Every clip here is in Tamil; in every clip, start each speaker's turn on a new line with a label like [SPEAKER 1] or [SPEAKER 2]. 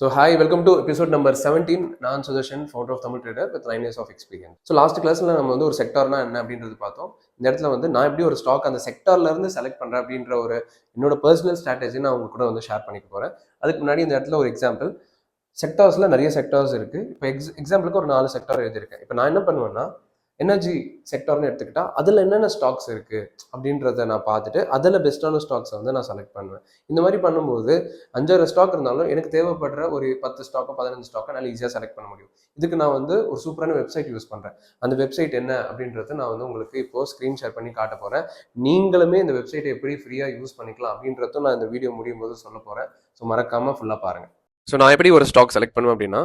[SPEAKER 1] So hi, welcome to episode number 17. நான் Sudarshan, founder of Tamil Trader with 9 years of experience. So last classல நம்ம வந்து ஒரு செக்டார்னா என்ன அப்படின்றது பார்த்தோம். இந்த இடத்துல வந்து நான் எப்படி ஒரு ஸ்டாக் அந்த செக்டார்ல இருந்து செலக்ட் பண்றேன் அப்படின்ற ஒரு என்னோட பர்சனல் ஸ்ட்ராட்டஜி நான் உங்க கூட வந்து ஷேர் பண்ணிக்க போறேன். அதுக்கு முன்னாடி இந்த இடத்துல ஒரு எக்ஸாம்பிள். செக்டார்ஸ்ல நிறைய செக்டார்ஸ் இருக்கு. இப்போ எக்ஸாம்பிளுக்கு ஒரு 4 செக்டார் எழுதியிருக்கேன். இப்போ நான் என்ன பண்ணுவேன்னா எனர்ஜி செக்டார்னு எடுத்துக்கிட்டா அதில் என்னென்ன ஸ்டாக்ஸ் இருக்குது அப்படின்றத நான் பார்த்துட்டு அதில் பெஸ்ட்டான ஸ்டாக்ஸை வந்து நான் செலக்ட் பண்ணுவேன். இந்த மாதிரி பண்ணும்போது 5-6 ஸ்டாக் இருந்தாலும் எனக்கு தேவைப்படுற ஒரு 10 ஸ்டாக்கோ 15 ஸ்டாக்கோ என்னால் ஈஸியாக செலக்ட் பண்ண முடியும். இதுக்கு நான் வந்து ஒரு சூப்பரான வெப்சைட் யூஸ் பண்ணுறேன். அந்த வெப்சைட் என்ன அப்படின்றத நான் வந்து உங்களுக்கு இப்போது ஸ்க்ரீன் ஷேர் பண்ணி காட்ட போகிறேன். நீங்களுமே இந்த வெப்சைட்டை எப்படி ஃப்ரீயாக யூஸ் பண்ணிக்கலாம் அப்படின்றதும் நான் இந்த வீடியோ முடியும் போது சொல்ல போகிறேன். ஸோ மறக்காமல் ஃபுல்லாக பாருங்கள். ஸோ நான் எப்படி ஒரு ஸ்டாக் செலக்ட் பண்ணுவேன் அப்படின்னா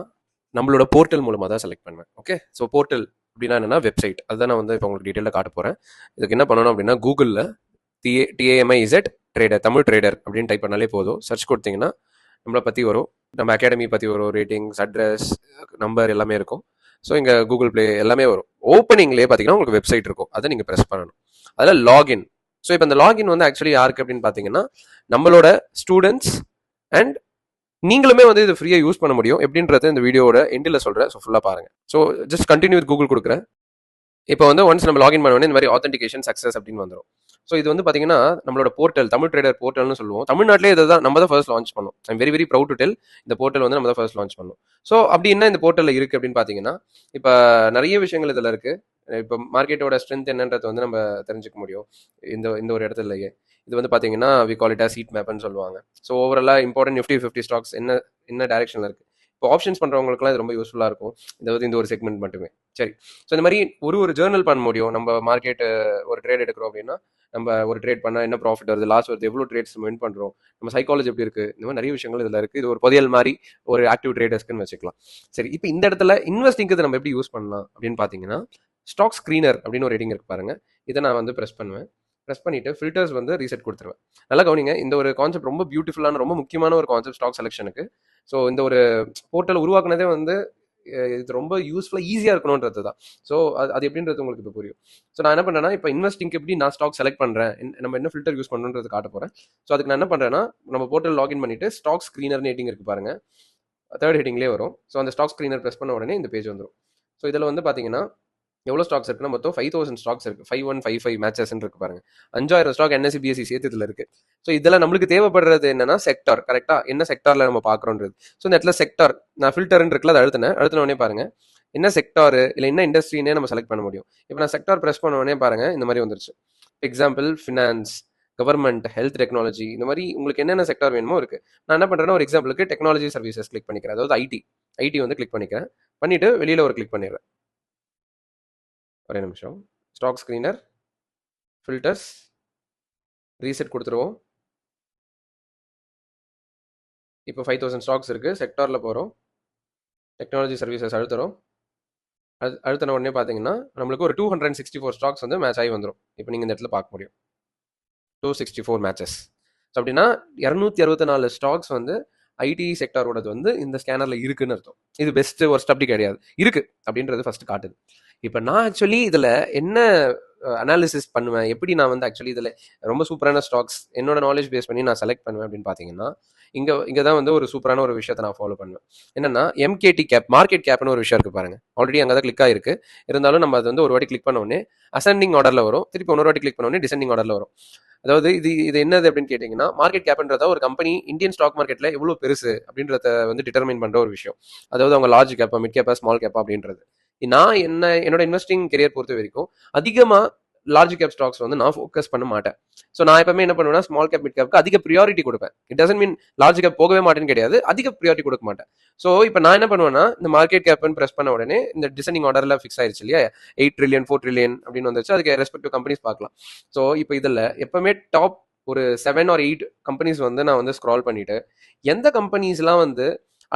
[SPEAKER 1] நம்மளோட போர்ட்டல் மூலமாக தான் செலக்ட் பண்ணுவேன். ஓகே, ஸோ போர்ட்டல் அப்படின்னா என்னன்னா வெப்சைட். அதுதான் நான் வந்து இப்போ உங்களுக்கு டீட்டெயிலாக காட்ட போகிறேன். இதுக்கு என்ன பண்ணணும் அப்படின்னா கூகுளில் TAMIZ ட்ரேடர், தமிழ் ட்ரேடர் அப்படின்னு டைப் பண்ணாலே போதும். சர்ச் கொடுத்தீங்கன்னா நம்மளை பற்றி வரும், நம்ம அகாடமி பற்றி வரும், ரேட்டிங்ஸ், அட்ரஸ், நம்பர் எல்லாமே இருக்கும். ஸோ இங்கே கூகுள் ப்ளே எல்லாமே வரும். ஓப்பனிங்லேயே பார்த்தீங்கன்னா உங்களுக்கு வெப்சைட் இருக்கும், அதை நீங்கள் ப்ரெஸ் பண்ணணும். அதில் லாகின். ஸோ இப்போ இந்த லாகின் வந்து ஆக்சுவலி யாருக்கு அப்படின்னு பார்த்தீங்கன்னா நம்மளோட ஸ்டூடெண்ட்ஸ் அண்ட் நீங்களுமே வந்து இது ஃப்ரீயாக யூஸ் பண்ண முடியும். எப்படின்றது இந்த வீடியோட எண்டில் சொல்கிறேன். ஸோ ஃபுல்லாக பாருங்கள். So just continue with Google கொடுக்குறேன். இப்போ வந்து ஒன்ஸ் நம்ம லாகின் பண்ண உடனே இந்த மாதிரி ஆத்தென்டிகேஷன் சக்ஸஸ் அப்படின்னு வந்துடும். ஸோ இது வந்து பார்த்தீங்கன்னா நம்மளோட போர்ட்டல், தமிழ் ட்ரேடர் போர்ட்டல்னு சொல்லுவோம். தமிழ்நாட்டிலே இதை தான் நம்ம தான் ஃபர்ஸ்ட் லான்ச் பண்ணோம். I'm very proud to tell, இந்த போர்ட்டல் வந்து நம்ம தான் ஃபர்ஸ்ட் லான்ச் பண்ணோம். ஸோ அப்படி என்ன இந்த போர்ட்டலில் இருக்குது அப்படின்னு பார்த்தீங்கன்னா இப்போ நிறைய விஷயங்கள் இதில் இருக்குது. இப்போ மார்க்கெட்டோட ஸ்ட்ரென்த் என்னன்றதை வந்து நம்ம தெரிஞ்சுக்க முடியும் இந்த ஒரு இடத்துலயே. இது வந்து பார்த்தீங்கன்னா வி கால் இட் ஹீட் மேப்னு சொல்லுவாங்க. ஸோ ஓவராலாக இம்பார்ட்டன்ட் நிஃப்டி 50 ஸ்டாக்ஸ் என்ன டைரக்ஷனில் இருக்குது. இப்போ ஆப்ஷன்ஸ் பண்ணுறவங்களுக்குலாம் இது ரொம்ப யூஸ்ஃபுல்லாக இருக்கும். இந்த ஒரு செக்மெண்ட் மட்டுமே. சரி, ஸோ இந்த மாதிரி ஒரு ஜேர்னல் பண்ண முடியும். நம்ம மார்க்கெட் ஒரு ட்ரேட் எடுக்கிறோம் அப்படின்னா நம்ம ஒரு ட்ரேட் பண்ணால் என்ன ப்ராஃபிட் வருது, லாஸ் வருது, எவ்வளோ ட்ரேட்ஸ் வின் பண்ணுறோம், நம்ம சைக்காலஜி எப்படி இருக்குது, இந்த மாதிரி நிறைய விஷயங்கள் இதில் இருக்குது. இது ஒரு புதையல் மாதிரி ஒரு ஆக்டிவ் ட்ரேடர்ஸ்க்குன்னு வச்சுக்கலாம். சரி, இப்போ இந்த இடத்துல இன்வெஸ்டிங்க்கு நம்ம எப்படி யூஸ் பண்ணலாம் அப்படின்னு பார்த்தீங்கன்னா ஸ்டாக் ஸ்க்ரீனர் அப்படின்னு ஒரு ரேட்டிங் இருக்கு பாருங்க. இதை நான் வந்து ப்ரெஸ் பண்ணுவேன். ப்ரெஸ் பண்ணிட்டு ஃபில்டர்ஸ் வந்து ரீசெட் கொடுத்துருவேன். நல்லா கவனிங்க, இந்த ஒரு கான்செப்ட் ரொம்ப பியூட்டிஃபுல்லான, ரொம்ப முக்கியமான ஒரு கான்செப்ட் ஸ்டாக் செலெக்ஷனுக்கு. ஸோ இந்த ஒரு போர்ட்டல் உருவாக்குனதே வந்து இது ரொம்ப யூஸ்ஃபுல்லாக ஈஸியாக இருக்கணுன்றது தான். ஸோ அது எப்படின்றது உங்களுக்கு இப்போ புரியும். ஸோ நான் என்ன பண்ணுறேன்னா இப்போ இன்வெஸ்டிங்க்கு எப்படி நான் ஸ்டாக் செலக்ட் பண்ணுறேன், நம்ம என்ன ஃபில்டர் யூஸ் பண்ணுறது காட்ட போகிறேன். ஸோ அதுக்கு நான் என்ன பண்ணுறேன்னா நம்ம போர்ட்டல் லாகின் பண்ணிட்டு ஸ்டாக் ஸ்க்ரீனர் ரேட்டிங் இருக்கு பாருங்க, 3rd ஹெட்டிங்லேயே வரும். ஸோ அந்த ஸ்டாக் ஸ்க்ரீனர் ப்ரெஸ் பண்ண உடனே இந்த பேஜ் வந்துடும். ஸோ இதில் வந்து பார்த்தீங்கன்னா எவ்வளோ ஸ்டாக்ஸ் இருக்குன்னா மொத்தம் 5000 ஸ்டாக்ஸ் இருக்கு. 5155 மேட்சஸ் இருக்கு பாருங்க. 5000 ஸ்டாக் NSE BSE சேர்த்து இதில் இருக்கு. ஸோ இதெல்லாம் நம்மளுக்கு தேவைப்படுறது என்னன்னா செக்டார். கரெக்டா என்ன செக்டார்ல நம்ம பார்க்குறோன்றது. ஸோ இந்த இடத்துல செக்டார் நான் ஃபில்டர்ன்னு இருக்குல்ல, அதை அழுத்தின உடனே பாருங்க என்ன செக்டார் இல்லை என்ன இண்டஸ்ட்ரினே நம்ம செலக்ட் பண்ண முடியும். இப்போ நான் செக்டார் ப்ரெஸ் பண்ண உடனே பாருங்க இந்த மாதிரி வந்துருச்சு. Example finance, government, health technology, இந்த மாதிரி உங்களுக்கு என்னென்ன செக்டார் வேணுமோ இருக்கு. நான் என்ன பண்றேன்னா ஒரு எக்ஸாம்பிளுக்கு டெக்னாலஜி சர்வீசஸ் கிளிக் பண்ணிக்கிறேன், அதாவது ஐடி வந்து கிளிக் பண்ணிக்கிறேன். பண்ணிட்டு வெளியில ஒரு கிளிக் பண்ணிடுறேன். ஒரே நிமிஷம். ஸ்டாக் ஸ்க்ரீனர், ஃபில்டர்ஸ், ரீசெட் கொடுத்துருவோம். இப்போ 5000 ஸ்டாக்ஸ் இருக்குது. செக்டாரில் போகிறோம், டெக்னாலஜி சர்வீசஸ் அழுத்துறோம். அழுத்தின உடனே பார்த்தீங்கன்னா நம்மளுக்கு ஒரு 264 ஸ்டாக்ஸ் வந்து மேட்ச் ஆகி வந்துடும். இப்போ நீங்கள் இந்த இடத்துல பார்க்க முடியும் 264 மேட்சஸ். ஸோ அப்படின்னா 264 ஸ்டாக்ஸ் வந்து ஐடி செக்டாரோடது வந்து இந்த ஸ்கேனரில் இருக்குன்னு அர்த்தம். இது பெஸ்ட் ஒர்ஸ்ட் அப்படி கிடையாது, இருக்கு அப்படின்றது ஃபர்ஸ்ட் காட்டுது. இப்போ நான் ஆக்சுவலி இதில் என்ன அனாலிசிஸ் பண்ணுவேன், எப்படி நான் வந்து ஆக்சுவலி இதில் ரொம்ப சூப்பரான ஸ்டாக்ஸ் என்னோட நாலேஜ் பேஸ் பண்ணி நான் செலக்ட் பண்ணுவேன் அப்படின்னு பார்த்தீங்கன்னா இங்கே தான் வந்து ஒரு சூப்பரான ஒரு விஷயத்தை நான் ஃபாலோ பண்ணுவேன். என்னன்னா MKT கேப், மார்க்கெட் கேப்னு ஒரு விஷயம் இருக்குது பாருங்க. ஆல்ரெடி அங்கே தான் கிளிக் ஆயிருக்கு. இருந்தாலும் நம்ம அது வந்து ஒரு வாட்டி கிளிக் பண்ண உடனே அசெண்டிங் ஆர்டரில் வரும், திருப்பி இன்னொரு வாட்டி கிளிக் பண்ண உடனே டிசெண்டிங் ஆர்டரில் வரும். அதாவது இது என்னது அப்படின்னு கேட்டிங்கன்னா மார்க்கெட் கேப்ன்றத ஒரு கம்பெனி இந்தியன் ஸ்டாக் மார்க்கெட்டில் எவ்வளோ பெருசு அப்படின்றத வந்து டிட்டர்மைன் பண்ணுற ஒரு விஷயம். அதாவது அவங்க லார்ஜ் கேப்பா, மிட் கேப்பா, ஸ்மால் கேப்பா அப்படின்றது. நான் என்னோட இன்வெஸ்டிங் கெரியர் பொறுத்த வரைக்கும் அதிகமாக லார்ஜ் கேப் ஸ்டாக்ஸ் வந்து நான் ஃபோக்கஸ் பண்ண மாட்டேன். ஸோ நான் எப்பவுமே என்ன பண்ணுவேன்னா ஸ்மால் கேப், மிட் கேப்க்கு அதிக ப்ரியாரிட்டி கொடுப்பேன். It doesn't mean large cap போகவே மாட்டேன்னு கிடையாது, அதிக ப்ரியாரிட்டி கொடுக்க மாட்டேன். ஸோ இப்போ நான் என்ன பண்ணுவேன்னா இந்த மார்க்கெட் கேப்னு ப்ரெஸ் பண்ண உடனே இந்த டிசெண்டிங் ஆர்டரில் ஃபிக்ஸ் ஆயிடுச்சு இல்லையா, 8 trillion 4 trillion அப்படின்னு வந்துச்சு. அதுக்கு ரெஸ்பெக்டிவ் கம்பெனிஸ் பார்க்கலாம். ஸோ இப்போ இதில் எப்பவுமே டாப் ஒரு 7 or 8 கம்பெனிஸ் வந்து நான் வந்து ஸ்க்ரால் பண்ணிட்டு எந்த கம்பெனிஸ்லாம் வந்து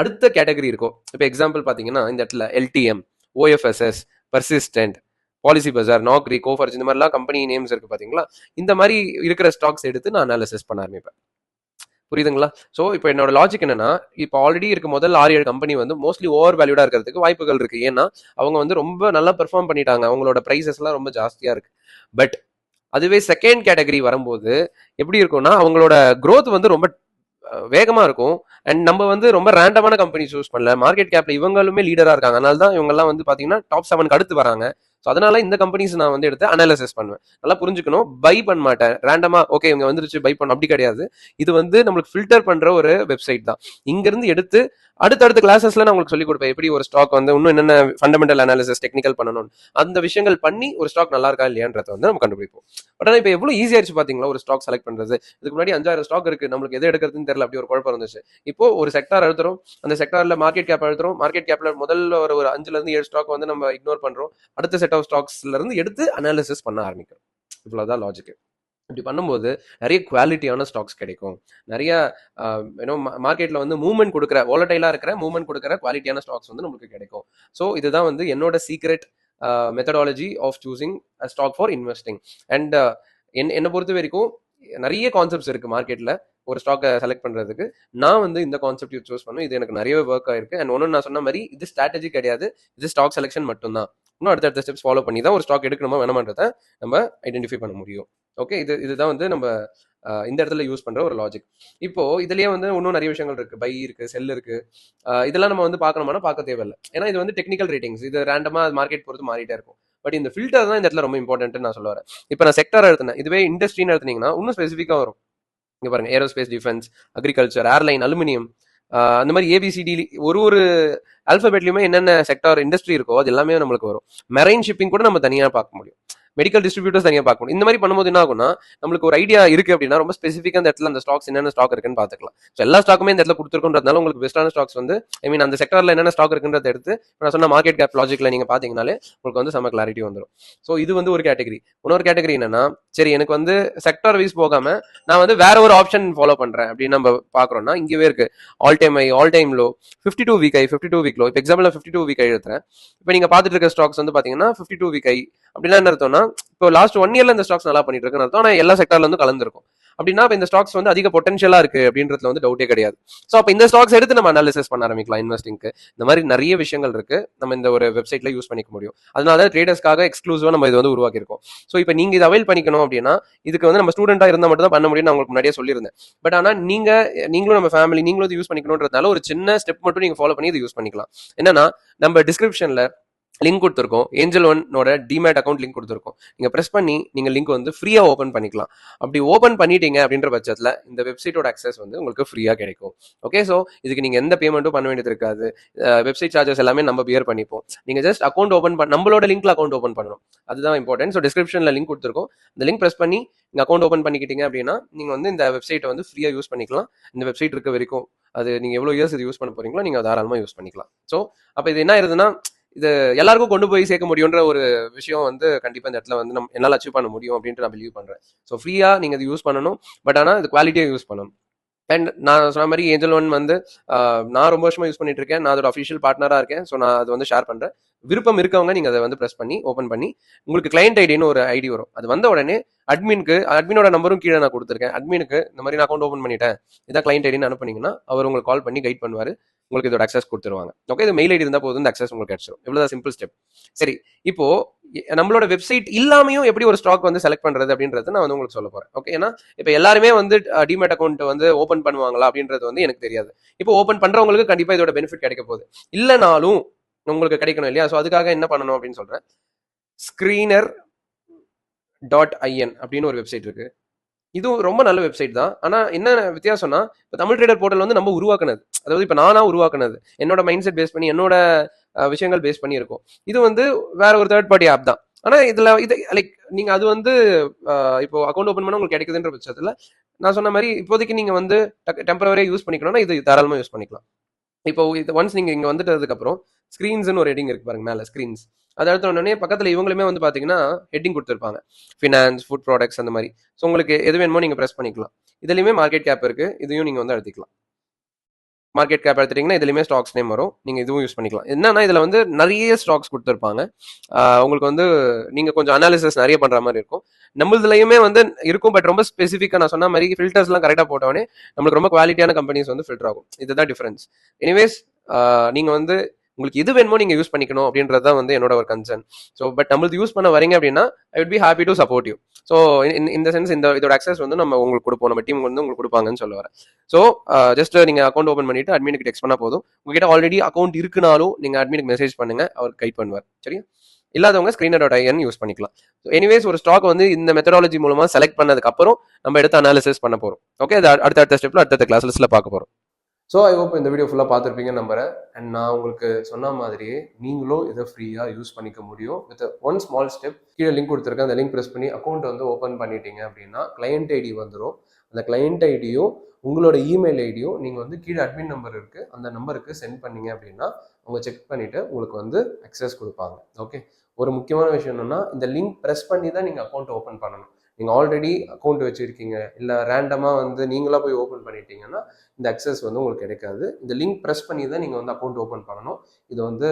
[SPEAKER 1] அடுத்த கேட்டகரி இருக்கோ, இப்போ எக்ஸாம்பிள் பார்த்தீங்கன்னா இந்த இடத்துல LTM, OFSS, பர்சிஸ்டன்ட், பாலிசி பஜார், நாக்ரி, கோஃபர்ஜ், இந்த மாதிரிலாம் கம்பெனி நேம்ஸ் இருக்கு பார்த்தீங்களா. இந்த மாதிரி இருக்கிற ஸ்டாக்ஸ் எடுத்து நான் அனாலிசிஸ் பண்ண ஆரம்பிப்பேன். புரியுதுங்களா? ஸோ இப்போ என்னோட லாஜிக் என்னன்னா இப்போ ஆல்ரெடி இருக்க முதல் 6-7 கம்பெனி வந்து மோஸ்ட்லி ஓவர் வேல்யூடா இருக்கிறதுக்கு வாய்ப்புகள் இருக்கு. ஏன்னா அவங்க வந்து ரொம்ப நல்லா பெர்ஃபார்ம் பண்ணிட்டாங்க, அவங்களோட ப்ரைஸஸ்லாம் ரொம்ப ஜாஸ்தியா இருக்கு. பட் அதுவே செகண்ட் கேட்டகரி வரும்போது எப்படி இருக்கும்னா அவங்களோட க்ரோத் வந்து ரொம்ப வேகமா இருக்கும். அண்ட் நம்ம வந்து ரொம்ப ரேண்டமான கம்பெனி சூஸ் பண்ணல, மார்க்கெட் கேப்ல இவங்களுமே லீடரா இருக்காங்க, அதனால தான் இவங்க எல்லாம் வந்து பாத்தீங்கன்னா டாப் 7 அடுத்து வராங்க. ஸோ அதனால இந்த கம்பெனிஸ் நான் வந்து எடுத்து அனாலிசிஸ் பண்ணுவேன். நல்லா புரிஞ்சுக்கணும், பை பண்ண மாட்டேன் ரேண்டமா. ஓகே இவங்க வந்துருச்சு பை பண்ண, அப்படி கிடையாது. இது வந்து நம்மளுக்கு ஃபில்டர் பண்ற ஒரு வெப்சைட் தான். இங்க இருந்து எடுத்து அடுத்தடுத்த கிளாஸஸ்ல நான் உங்களுக்கு சொல்லி கொடுப்பேன், எப்படி ஒரு ஸ்டாக் வந்து இன்னும் என்னென்ன ஃபண்டமெண்டல் அனாலிசிஸ் டெக்னிக்கல் பண்ணணும், அந்த விஷயங்கள் பண்ணி ஒரு ஸ்டாக் நல்லா இருக்கா இல்லையான்றத வந்து நம்ம கண்டுபிடிப்போம். பட் ஆனால் இப்போ எவ்வளவு ஈஸியா ஆயிடுச்சு பாத்தீங்களா ஒரு ஸ்டாக் செலக்ட் பண்றது. இதுக்கு முன்னாடி 5000 ஸ்டாக் இருக்கு, நம்மளுக்கு எது எடுக்கிறதுன்னு தெரியல, அப்படி ஒரு குழப்பம் இருந்துச்சு. இப்போ ஒரு செக்டார் அழுத்துறோம், அந்த செக்டார்ல மார்க்கெட் கேப் அழுத்துறோம், மார்க்கெட் கேப்ல முதல்ல ஒரு 5ல இருந்து 7 ஸ்டாக் வந்து நம்ம இக்னோர் பண்றோம், அடுத்த செட் ஆஃப் ஸ்டாக்ஸ்ல இருந்து எடுத்து அனாலிசிஸ் பண்ண ஆரம்பிக்கிறோம். இவ்வளவுதான் லாஜிக். இப்படி பண்ணும்போது நிறைய குவாலிட்டியான ஸ்டாக்ஸ் கிடைக்கும், நிறைய மார்க்கெட்ல வந்து மூவ்மெண்ட் கொடுக்குற, வாலடைலா இருக்கிற மூவ்மெண்ட் கொடுக்குற குவாலிட்டியான ஸ்டாக்ஸ் வந்து நமக்கு கிடைக்கும். ஸோ இதுதான் வந்து என்னோட secret methodology of choosing stock for investing. And என்னை பொறுத்த வரைக்கும் நிறைய கான்செப்ட்ஸ் இருக்கு மார்க்கெட்ல ஒரு ஸ்டாக்கை செலக்ட் பண்றதுக்கு. நான் வந்து இந்த கான்செப்ட் சூஸ் பண்ணுவேன், இது எனக்கு நிறையவே ஒர்க் ஆயிருக்கு. அண்ட் ஒன்று நான் சொன்ன மாதிரி இது ஸ்ட்ராட்டஜி கிடையாது, இது ஸ்டாக் செலெக்ஷன் மட்டும்தான். இன்னும் அடுத்தடுத்த ஸ்டெப்ஸ் ஃபாலோ பண்ணி தான் ஒரு ஸ்டாக் எடுக்கணுமா வேணாமன்றதை நம்ம ஐடென்டிஃபை பண்ண முடியும். ஓகே, இதுதான் வந்து நம்ம இந்த இடத்துல யூஸ் பண்ற ஒரு லாஜிக். இப்போ இதுலயே வந்து இன்னும் நிறைய விஷயங்கள் இருக்கு, பை இருக்கு, செல் இருக்கு. இதெல்லாம் நம்ம வந்து பார்க்கணும்னா பார்க்க தேவையில்லை, ஏன்னா இது வந்து டெக்னிக்கல் ரேட்டிங்ஸ், இது ரேண்டமா மார்க்கெட் பொறுத்து மாறிட்டே இருக்கும். பட் இந்த ஃபில்டர் தான் இந்த இடத்துல ரொம்ப இம்பார்ட்டன்ட் நான் சொல்ல வரேன். இப்போ நான் செக்டர் எடுத்தேன், இதுவே இண்டஸ்ட்ரின்னு எடுத்தீங்கன்னா இன்னும் ஸ்பெசிஃபிக்கா வரும். இங்க பாருங்க, aerospace, defence, agriculture, airline, aluminium, அந்த மாதிரி ஏபிசிடி ஒரு ஆல்பபெட்லயுமே என்னென்ன செக்டார் இண்டஸ்ட்ரி இருக்கோ அது எல்லாமே நம்மளுக்கு வரும். மெரைன் ஷிப்பிங் கூட நம்ம தனியாக பார்க்க முடியும், மெடிக்கல் டிஸ்ட்ரிபியூட்டர்ஸ் தனியாக பார்க்க முடியும். இந்த மாதிரி பண்ணும்போது என்ன ஆகும்னா, நம்மளுக்கு ஒரு ஐடியா இருக்கு அப்படின்னா ரொம்ப ஸ்பெசிஃபிக்காக அந்த இடத்துல அந்த ஸ்டாக்ஸ் என்னென்ன ஸ்டாக் இருக்குன்னு பார்த்துக்கலாம். ஸோ எல்லா ஸ்டாக்குமே இந்த இடத்துல கொடுத்துருக்கோன்றதுனால உங்களுக்கு பெஸ்ட்டான ஸ்டாக்ஸ் வந்து அந்த செக்டர்ல என்னென்ன ஸ்டாக் இருக்குன்றத எடுத்து நான் சொன்ன மார்க்கெட் கேப் லாஜிக்ல நீங்க பாத்தீங்கன்னாலே உங்களுக்கு வந்து செம கிளாரிட்டி வந்துடும். ஸோ இது வந்து ஒரு கேட்டகரி. இன்னொரு கேட்டகரி என்னன்னா, சரி எனக்கு வந்து செக்டர் வைஸ் போகாம நான் வந்து வேற ஒரு ஆப்ஷன் ஃபாலோ பண்றேன் அப்படின்னு நம்ம பாக்குறோம்னா, இங்கவே இருக்கு all time high, all time low, 52 week high, 52 week low. இப்போ எக்ஸாம்பிள் 52 வீக் ஹை எடுத்துறேன். இப்போ நீங்க பாத்துட்டு இருக்க ஸ்டாக்ஸ் வந்து பாத்தீங்கன்னா 52 வீக் ஹை அப்படின்னா என்ன அர்த்தம்னா, இப்போ லாஸ்ட் 1 இயர்ல இந்த ஸ்டாக்ஸ் நல்லா பண்ணிட்டு இருக்குன்னு அர்த்தம். ஆனால் எல்லா செக்டர்ல வந்து கலந்துருக்கும் அப்படின்னா இந்த ஸ்டாக்ஸ் வந்து அதிக பொட்டன்ஷியலா இருக்கு அப்படின்றதுல வந்து டவுட்டே கிடையாது. ஸோ அப்போ இந்த ஸ்டாக்ஸ் எடுத்து நம்ம அனாலிசிஸ் பண்ண ஆரம்பிக்கலாம் இன்வெஸ்டிங்க்கு. இந்த மாதிரி நிறைய விஷயங்கள் இருக்கு, நம்ம இந்த ஒரு வெப்சைட்ல யூஸ் பண்ணிக்க முடியும். அதனால ட்ரேடர்ஸ்க்காக எக்ஸ்க்ளூசிவா நம்ம இது வந்து உருவாக்கியிருக்கோம். ஸோ இப்போ நீங்க இதை அவைல் பண்ணிக்கணும் அப்படின்னா, இதுக்கு வந்து நம்ம ஸ்டூடெண்டா இருந்தால் மட்டும் தான் பண்ண முடியும், நான் உங்களுக்கு முன்னாடியே சொல்லியிருந்தேன். பட் ஆனால் நீங்களும் நம்ம ஃபேமிலி நீங்களும் இது யூஸ் பண்ணிக்கணுன்றதுனால ஒரு சின்ன ஸ்டெப் மட்டும் நீங்க ஃபாலோ பண்ணி இது யூஸ் பண்ணிக்கலாம். என்னன்னா, நம்ம டிஸ்கிரிப்ஷன்ல லிங்க் கொடுத்துருக்கோம், ஏஞ்சல் ஒன்னோட டிமேட் அக்கௌண்ட் லிங்க் கொடுத்துருக்கோம். நீங்க பிரஸ் பண்ணி நீங்க லிங்க் வந்து ஃப்ரீயா ஓபன் பண்ணிக்கலாம். அப்படி ஓபன் பண்ணிட்டீங்க அப்படின்ற பட்சத்துல இந்த வெப்சைட்டோட அக்சஸ் வந்து உங்களுக்கு ஃப்ரீயா கிடைக்கும். ஓகே, ஸோ இதுக்கு நீங்க எந்த பேமெண்ட்டும் பண்ண வேண்டியது இருக்காது. வெப்சைட் சார்ஜஸ் எல்லாமே நம்ம பியர் பண்ணிப்போம். நீங்க ஜஸ்ட் அக்கௌண்ட் ஓபன் நம்மளோட லிங்க்ல அக்கௌண்ட் ஓபன் பண்ணணும், அதுதான் இம்பார்ட்டன்ட். ஸோ டிஸ்கிரிப்ஷன்ல லிங்க் கொடுத்துருக்கோம், இந்த லிங்க் பிரஸ் பண்ணி நீங்க அக்கௌண்ட் ஓபன் பண்ணிக்கிட்டீங்க அப்படின்னா நீங்க வந்து இந்த வெப்சைட்டை வந்து ஃப்ரீயா யூஸ் பண்ணிக்கலாம். இந்த வெப்சைட் இருக்க வரைக்கும், அது நீங்க எவ்வளவு இயர்ஸ் இது யூஸ் பண்ண போறீங்களோ நீங்க தாராளமா யூஸ் பண்ணிக்கலாம். ஸோ அப்ப இது என்ன ஆயிருதுன்னா, இது எல்லாருக்கும் கொண்டு போய் சேர்க்க முடியுன்ற ஒரு விஷயம் வந்து கண்டிப்பா இந்த இடத்துல வந்து நம்ம என்னால அச்சீவ் பண்ண முடியும் அப்படின்ட்டு நான் பிலீவ் பண்றேன். ஸோ ஃப்ரீயா நீங்க இது யூஸ் பண்ணணும், பட் ஆனால் இது குவாலிட்டியா யூஸ் பண்ணணும். அண்ட் நான் சொன்ன மாதிரி ஏஞ்சல் ஒன் வந்து நான் ரொம்ப வருஷமா யூஸ் பண்ணிட்டு இருக்கேன், நான் அதோட அஃபிஷியல் பார்ட்னரா இருக்கேன். ஸோ நான் அது வந்து ஷேர் பண்றேன். விருப்பம் இருக்கவங்க நீங்க அதை வந்து பிரஸ் பண்ணி ஓப்பன் பண்ணி உங்களுக்கு கிளைண்ட் ஐடின்னு ஒரு ஐடி வரும், அது வந்த உடனே அட்மினோட நம்பரும் கீழே நான் கொடுத்துருக்கேன். அட்மினுக்கு இந்த மாதிரி நான் அக்கௌண்ட் ஓப்பன் பண்ணிட்டேன், இதான் கிளைண்ட் ஐடின்னு அனுப்புனீங்கன்னா அவர் உங்களுக்கு கால் பண்ணி கைட் பண்ணுவாரு, உங்களுக்கு இதோட அக்சஸ் கொடுத்துருவாங்க. ஓகே, இது மெயில் ஐடி இருந்தால் போதும், இந்த அக்சஸ் உங்களுக்கு கிடைச்சிடும். இவ்வளவுதான் சிம்பிள் ஸ்டெப். சரி, இப்போ நம்மளோட வெப்சைட் இல்லாமையும் எப்படி ஒரு ஸ்டாக் வந்து செலக்ட் பண்றது அப்படின்றது நான் வந்து உங்களுக்கு சொல்ல போறேன். ஓகே, ஏன்னா இப்போ எல்லாருமே வந்து டிமேட் அக்கௌண்ட் வந்து ஓப்பன் பண்ணுவாங்களா அப்படின்றது வந்து எனக்கு தெரியாது. இப்போ ஓப்பன் பண்றவங்களுக்கு கண்டிப்பா இதோட பெனிஃபிட் கிடைக்க போகுது, இல்லைனாலும் உங்களுக்கு கிடைக்கணும் இல்லையா? ஸோ அதுக்காக என்ன பண்ணணும் அப்படின்னு சொல்றேன். screener.in அப்படின்னு ஒரு வெப்சைட் இருக்கு. இதுவும் ரொம்ப நல்ல வெப்சைட் தான். ஆனா என்ன வித்தியாசம்னா, இப்போ தமிழ் ட்ரேடர் போர்ட்டல் வந்து நம்ம உருவாக்குனது, அதாவது இப்போ நானா உருவாக்குனது, என்னோட மைண்ட் செட் பேஸ் பண்ணி, என்னோட விஷயங்கள் பேஸ் பண்ணி இருக்கும். இது வந்து வேற ஒரு தேர்ட் பார்ட்டி ஆப் தான். ஆனா இதுல இது லைக் நீங்க அது வந்து இப்போ அக்கௌண்ட் ஓப்பன் பண்ண உங்களுக்கு கிடைக்குதுன்ற பட்சத்துல நான் சொன்ன மாதிரி இப்போதைக்கு நீங்க வந்து டெம்பரவரியா யூஸ் பண்ணிக்கணும்னா இது தாராளமா யூஸ் பண்ணிக்கலாம். இப்போ இது ஒன்ஸ் நீங்க இங்க வந்துட்டதுக்கு அப்புறம் ஸ்கிரீன்ஸ்னு ஒரு ஹெட்டிங் இருக்கு பாருங்க மேல, ஸ்கிரீன்ஸ். அதை அடுத்த உடனே பக்கத்துல இவங்களுமே வந்து பாத்தீங்கன்னா ஹெட்டிங் கொடுத்துருப்பாங்க, ஃபினான்ஸ், ஃபுட் ப்ராடக்ட்ஸ், அந்த மாதிரி. ஸோ உங்களுக்கு எது வேணுமோ நீங்க பிரஸ் பண்ணிக்கலாம். இதுலயுமே மார்க்கெட் கேப் இருக்கு, இதையும் நீங்க வந்து எடுத்துக்கலாம். மார்க்கெட் கேப் எடுத்துட்டீங்கன்னா இதுலயுமே ஸ்டாக்ஸ் நேம் வரும், நீங்க இதுவும் யூஸ் பண்ணிக்கலாம். என்னன்னா இதுல வந்து நிறைய ஸ்டாக்ஸ் கொடுத்துருப்பாங்க, உங்களுக்கு வந்து நீங்க கொஞ்சம் அனாலிசிஸ் நிறைய பண்ற மாதிரி இருக்கும். நம்மளதுலயுமே வந்து இருக்கும், பட் ரொம்ப ஸ்பெசிஃபிக்கா நான் சொன்ன மாதிரி ஃபில்டர்ஸ் எல்லாம் கரெக்டா போட்டவொடனே நம்மளுக்கு ரொம்ப குவாலிட்டியான கம்பெனிஸ் வந்து ஃபில்டர் ஆகும். இதுதான் டிஃபரன்ஸ். எனிவேஸ் நீங்க வந்து உங்களுக்கு எது வேணுமோ நீங்கள் யூஸ் பண்ணிக்கணும் அப்படின்றது தான் வந்து என்னோட ஒரு கன்சர்ன். ஸோ பட் நம்மளுக்கு யூஸ் பண்ண வரீங்க அப்படின்னா I would be happy to support you. So இந்த சென்ஸ் இதோட அக்சஸ் வந்து நம்ம உங்களுக்கு கொடுப்போம், நம்ம டீம் வந்து உங்களுக்கு கொடுப்பாங்கன்னு சொல்ல வரேன். ஸோ ஜஸ்ட் நீங்கள் அக்கௌண்ட் ஓப்பன் பண்ணிட்டு அட்மினுக்கு டெக்ஸ்ட் பண்ணால் போதும். உங்ககிட்ட ஆல்ரெடி அக்கௌண்ட் இருக்குனாலும் நீங்கள் அட்மினுக்கு மெசேஜ் பண்ணுங்க, அவர் கைட் பண்ணுவார். சரியா? இல்லாதவங்க screener.in யூஸ் பண்ணிக்கலாம். எனிவேஸ் ஒரு ஸ்டாக் வந்து இந்த மெத்தடாலஜி மூலமா செலக்ட் பண்ணதுக்கு அப்புறம் நம்ம எடுத்து அனாலிசிஸ் பண்ண போறோம். ஓகே, அடுத்த ஸ்டெப்ல அடுத்த கிளாஸ்ல பார்க்க போறோம். ஸோ ஐ ஹோப் இந்த வீடியோ ஃபுல்லாக பார்த்துருப்பீங்கன்னு நம்புறேன். அண்ட் நான் உங்களுக்கு சொன்ன மாதிரியே நீங்களும் இதை ஃப்ரீயாக யூஸ் பண்ணிக்க முடியும் வித் ஒன் ஸ்மால் ஸ்டெப். கீழே லிங்க் கொடுத்துருக்கேன், அந்த லிங்க் ப்ரெஸ் பண்ணி அக்கௌண்ட் வந்து ஓப்பன் பண்ணிட்டீங்க அப்படின்னா கிளையண்ட் ஐடி வந்துடும். அந்த கிளையண்ட் ஐடியும் உங்களோட இமெயில் ஐடியும் நீங்கள் வந்து கீழே அட்மின் நம்பர் இருக்குது, அந்த நம்பருக்கு சென்ட் பண்ணீங்க அப்படின்னா அவங்க செக் பண்ணிவிட்டு உங்களுக்கு வந்து அக்சஸ் கொடுப்பாங்க. ஓகே, ஒரு முக்கியமான விஷயம் என்னென்னா இந்த லிங்க் ப்ரெஸ் பண்ணி தான் நீங்கள் அக்கௌண்ட் ஓப்பன் பண்ணணும். நீங்கள் ஆல்ரெடி அக்கௌண்ட் வச்சுருக்கீங்க இல்லை ரேண்டமாக வந்து நீங்களாக போய் ஓப்பன் பண்ணிட்டீங்கன்னா இந்த அக்சஸ் வந்து உங்களுக்கு கிடைக்காது. இந்த லிங்க் ப்ரெஸ் பண்ணி தான் நீங்கள் வந்து அக்கௌண்ட் ஓப்பன் பண்ணணும். இதை வந்து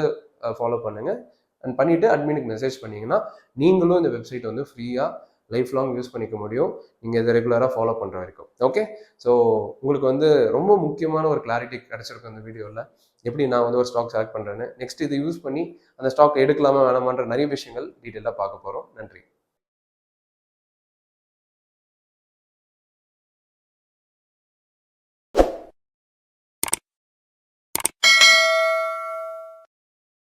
[SPEAKER 1] ஃபாலோ பண்ணுங்கள். அண்ட் பண்ணிவிட்டு அட்மினுக்கு மெசேஜ் பண்ணிங்கன்னா நீங்களும் இந்த வெப்சைட் வந்து ஃப்ரீயாக லைஃப் லாங் யூஸ் பண்ணிக்க முடியும், நீங்கள் இதை ரெகுலராக ஃபாலோ பண்ணுற வரைக்கும். ஓகே, ஸோ உங்களுக்கு வந்து ரொம்ப முக்கியமான ஒரு கிளாரிட்டி கிடச்சிருக்கும் இந்த வீடியோவில். எப்படி நான் வந்து ஒரு ஸ்டாக் செலக்ட் பண்ணுறேன்னு, நெக்ஸ்ட் இதை யூஸ் பண்ணி அந்த ஸ்டாக் எடுக்கலாமா வேணாமான்ற நிறைய விஷயங்கள் டீட்டெயிலாக பார்க்க போகிறோம். நன்றி.